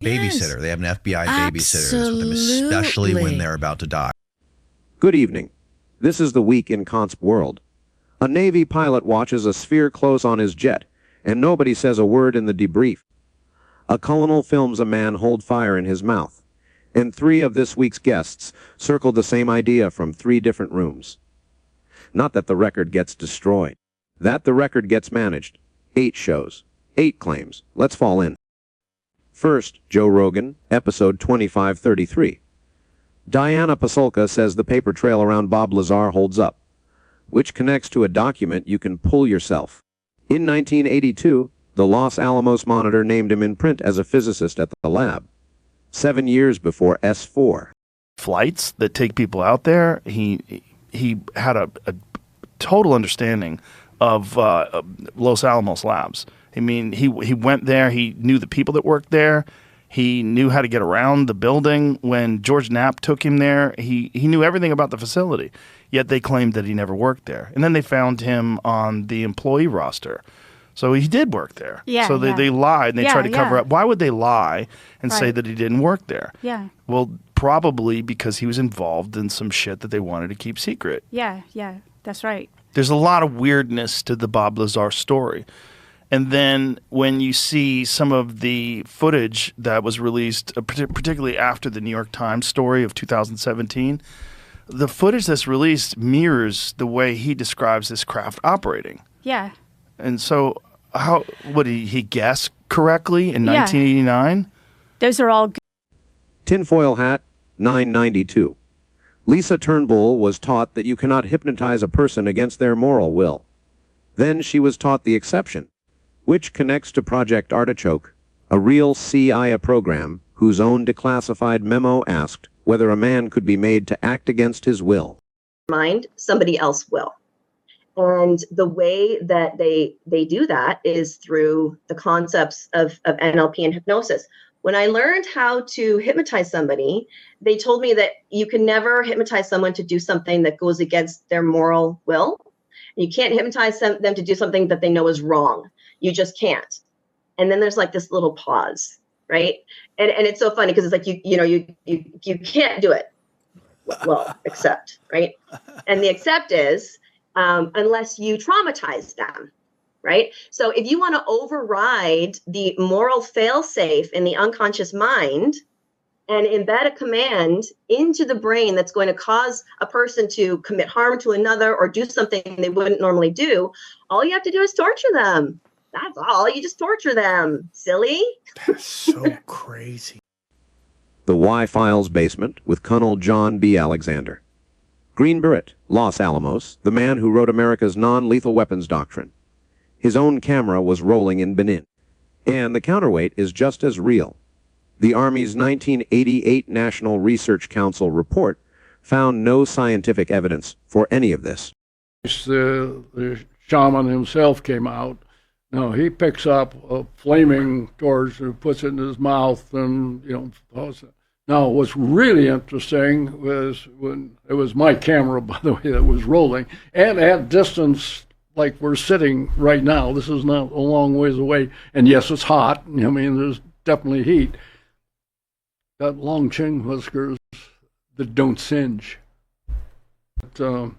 Babysitter. They have an FBI babysitter with them, especially when they're about to die. Good evening. This is the week in ConspWrld. A Navy pilot watches a sphere close on his jet, and nobody says a word in the debrief. A colonel films a man hold fire in his mouth, and 3 of this week's guests circled the same idea from 3 different rooms. Not that the record gets destroyed, that the record gets managed. 8 shows, 8 claims. Let's fall in. First, Joe Rogan, episode 2533. Diana Pasulka says the paper trail around Bob Lazar holds up, which connects to a document you can pull yourself. In 1982, the Los Alamos Monitor named him in print as a physicist at the lab, 7 years before S4. Flights that take people out there, he had a total understanding of Los Alamos Labs. I mean, he went there. He knew the people that worked there. He knew how to get around the building. When George Knapp took him there, he knew everything about the facility, yet they claimed that he never worked there. And then they found him on the employee roster. So he did work there. Yeah, so they lied, and they tried to cover up. Why would they lie and say that he didn't work there? Yeah. Well, probably because he was involved in some shit that they wanted to keep secret. Yeah, that's right. There's a lot of weirdness to the Bob Lazar story. And then when you see some of the footage that was released, particularly after the New York Times story of 2017, the footage that's released mirrors the way he describes this craft operating. Yeah. And so would he guess correctly in 1989? Those are all good. Tinfoil hat, 992. Lisa Turnbull was taught that you cannot hypnotize a person against their moral will. Then she was taught the exception, which connects to Project Artichoke, a real CIA program whose own declassified memo asked whether a man could be made to act against his will. Mind, somebody else will. And the way that they do that is through the concepts of NLP and hypnosis. When I learned how to hypnotize somebody, they told me that you can never hypnotize someone to do something that goes against their moral will. You can't hypnotize them to do something that they know is wrong. You just can't. And then there's like this little pause, right? And it's so funny because it's like you can't do it. Well, accept, right? And the accept is unless you traumatize them, right? So if you want to override the moral fail-safe in the unconscious mind and embed a command into the brain that's going to cause a person to commit harm to another or do something they wouldn't normally do, all you have to do is torture them. That's all. You just torture them. Silly. That's so crazy. The Y-Files basement with Colonel John B. Alexander. Green Beret, Los Alamos, the man who wrote America's non-lethal weapons doctrine. His own camera was rolling in Benin. And the counterweight is just as real. The Army's 1988 National Research Council report found no scientific evidence for any of this. The shaman himself came out. No, he picks up a flaming torch and puts it in his mouth and, throws it. Now, what's really interesting was when it was my camera, by the way, that was rolling, and at distance like we're sitting right now. This is not a long ways away. And yes, it's hot. I mean, there's definitely heat. Got long chin whiskers that don't singe. But,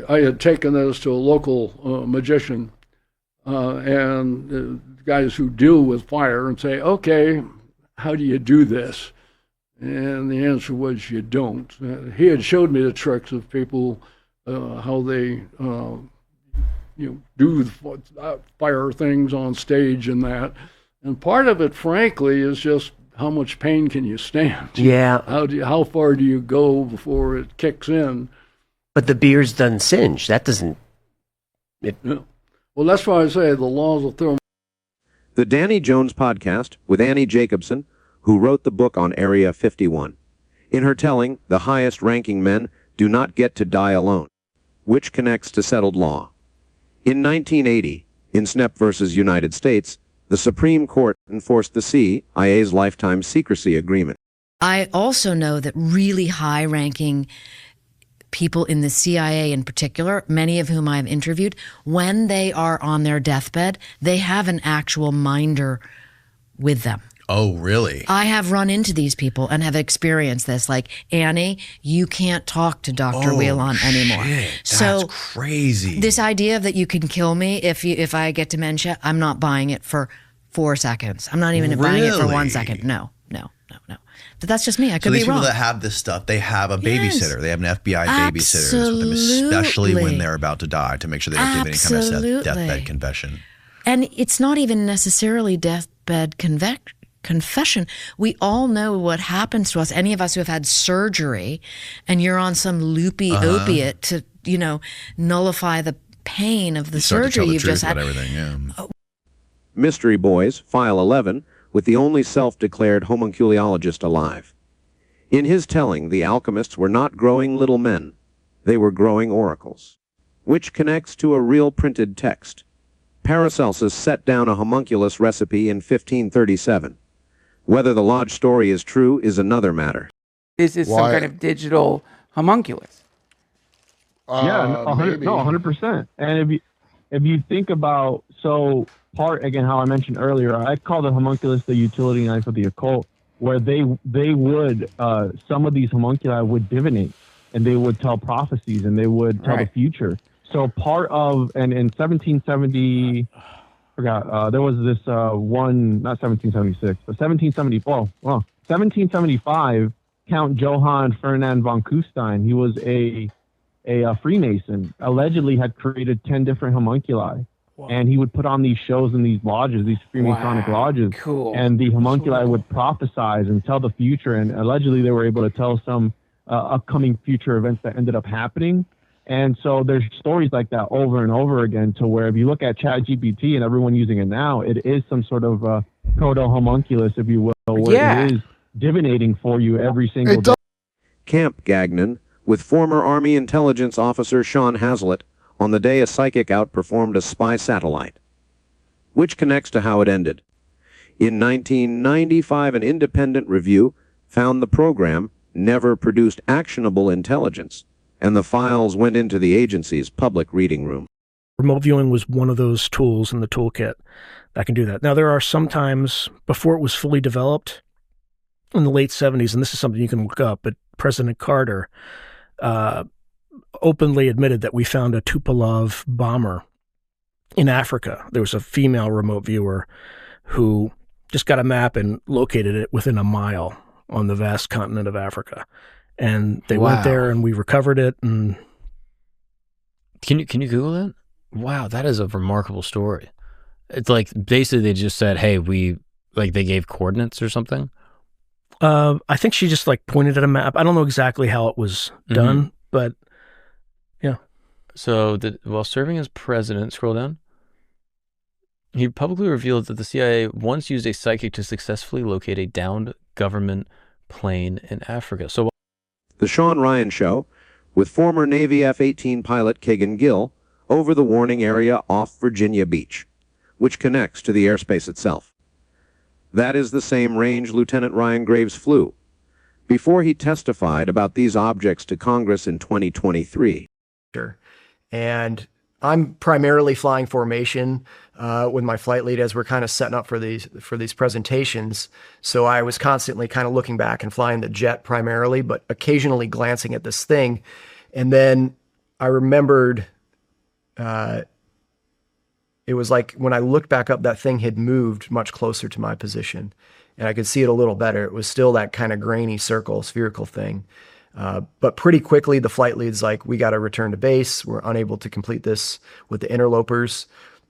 I had taken this to a local magician and guys who deal with fire and say, okay, how do you do this? And the answer was, you don't. He had showed me the tricks of people, how they do fire things on stage and that. And part of it, frankly, is just how much pain can you stand? Yeah. How far do you go before it kicks in? But the beers doesn't singe. That doesn't... Yeah. Well, that's why I say the laws of thermal. The Danny Jones podcast with Annie Jacobsen, who wrote the book on Area 51. In her telling, the highest-ranking men do not get to die alone, which connects to settled law. In 1980, in Snepp versus United States, the Supreme Court enforced the CIA's lifetime secrecy agreement. I also know that really high-ranking people in the CIA in particular, many of whom I've interviewed, when they are on their deathbed, they have an actual minder with them. Oh, really? I have run into these people and have experienced this. Like, Annie, you can't talk to Dr. Whelan anymore. That's So crazy. this idea that you can kill me if I get dementia, I'm not buying it for 4 seconds. I'm not even buying it for 1 second. No. But that's just me. I could be these wrong. people that have this stuff, they have a babysitter. They have an FBI babysitter with them, Absolutely. especially when they're about to die, to make sure they don't give any kind of deathbed confession. And it's not even necessarily deathbed confession. We all know what happens to us. Any of us who have had surgery and you're on some loopy opiate to, nullify the pain of the surgery you've just had. Mystery Boys, File 11, with the only self-declared homunculologist alive. In his telling, the alchemists were not growing little men. They were growing oracles. Which connects to a real printed text. Paracelsus set down a homunculus recipe in 1537. Whether the lodge story is true is another matter. This is some kind of digital homunculus. Yeah, 100%. And if you think about, how I mentioned earlier, I call the homunculus the utility knife of the occult, where they would, some of these homunculi would divinate, and they would tell prophecies, and they would tell the future. So part of, and in 1770, there was this one, not 1776, but 1775, Count Johann Ferdinand von Kufstein, he was a Freemason, allegedly had created 10 different homunculi. Wow. And he would put on these shows in these lodges, these Freemasonic lodges. Cool. And the homunculi would prophesize and tell the future. And allegedly they were able to tell some upcoming future events that ended up happening. And so there's stories like that over and over again, to where if you look at ChatGPT and everyone using it now, it is some sort of proto-homunculus, if you will, where it is divinating for you every single day. Camp Gagnon, with former Army intelligence officer Shawn Hazlett, on the day a psychic outperformed a spy satellite. Which connects to how it ended. In 1995, an independent review found the program never produced actionable intelligence, and the files went into the agency's public reading room. Remote viewing was one of those tools in the toolkit that can do that. Now, there are some times, before it was fully developed, in the late 70s, and this is something you can look up, but President Carter openly admitted that we found a Tupolev bomber in Africa. There was a female remote viewer who just got a map and located it within a mile on the vast continent of Africa. And they went there and we recovered it. And Can you Google that? Wow, that is a remarkable story. It's like basically they just said, hey, they gave coordinates or something. I think she just pointed at a map. I don't know exactly how it was done, but yeah. So while serving as president, scroll down, he publicly revealed that the CIA once used a psychic to successfully locate a downed government plane in Africa. So The Shawn Ryan Show, with former Navy F-18 pilot Kegan Gill, over the warning area off Virginia Beach, which connects to the airspace itself. That is the same range Lieutenant Ryan Graves flew before he testified about these objects to Congress in 2023. And I'm primarily flying formation with my flight lead as we're kind of setting up for these presentations. So I was constantly kind of looking back and flying the jet primarily, but occasionally glancing at this thing. And then I remembered it was like when I looked back up, that thing had moved much closer to my position and I could see it a little better. It was still that kind of grainy circle, spherical thing. But pretty quickly, the flight lead's like, we got to return to base. We're unable to complete this with the interlopers.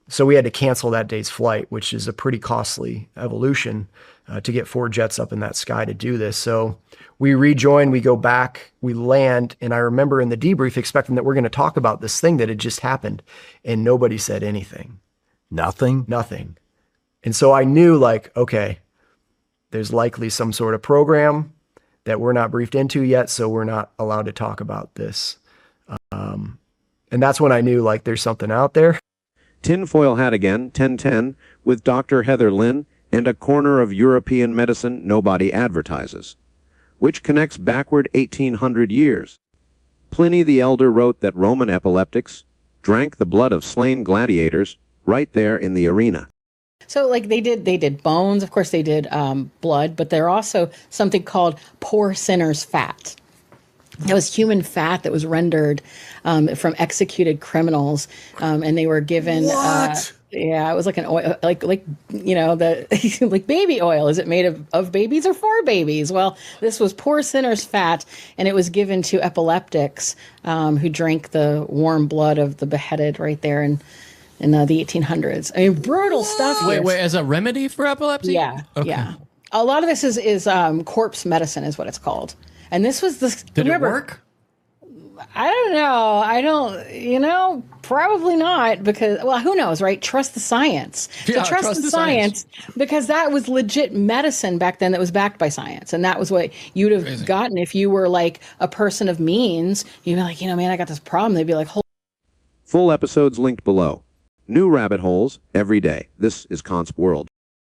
So we had to cancel that day's flight, which is a pretty costly evolution to get 4 jets up in that sky to do this. So we rejoin, we go back, we land. And I remember in the debrief expecting that we're going to talk about this thing that had just happened. And nobody said anything. Nothing? Nothing. And so I knew okay, there's likely some sort of program that we're not briefed into yet, so we're not allowed to talk about this. And that's when I knew there's something out there. Tinfoil Hat Again, 1010, with Dr. Heather Lynn and a corner of European medicine nobody advertises, which connects backward 1800 years. Pliny the Elder wrote that Roman epileptics drank the blood of slain gladiators right there in the arena. So like they did bones, of course they did blood, but they're also something called poor sinner's fat. It was human fat that was rendered from executed criminals, and they were given. Yeah, it was like an oil, like the like baby oil. Is it made of babies or for babies? Well, this was poor sinner's fat, and it was given to epileptics who drank the warm blood of the beheaded right there in the 1800s. I mean, brutal stuff. Wait, as a remedy for epilepsy? Yeah, okay. Yeah. A lot of this is corpse medicine, is what it's called. And this was the. Did it work? I don't know. Probably not, because, well, who knows, right? Trust the science. Yeah, so trust the science, because that was legit medicine back then that was backed by science. And that was what you'd have gotten if you were like a person of means. You'd be like, man, I got this problem. They'd be like, Full episodes linked below. New rabbit holes every day. This is ConspWrld.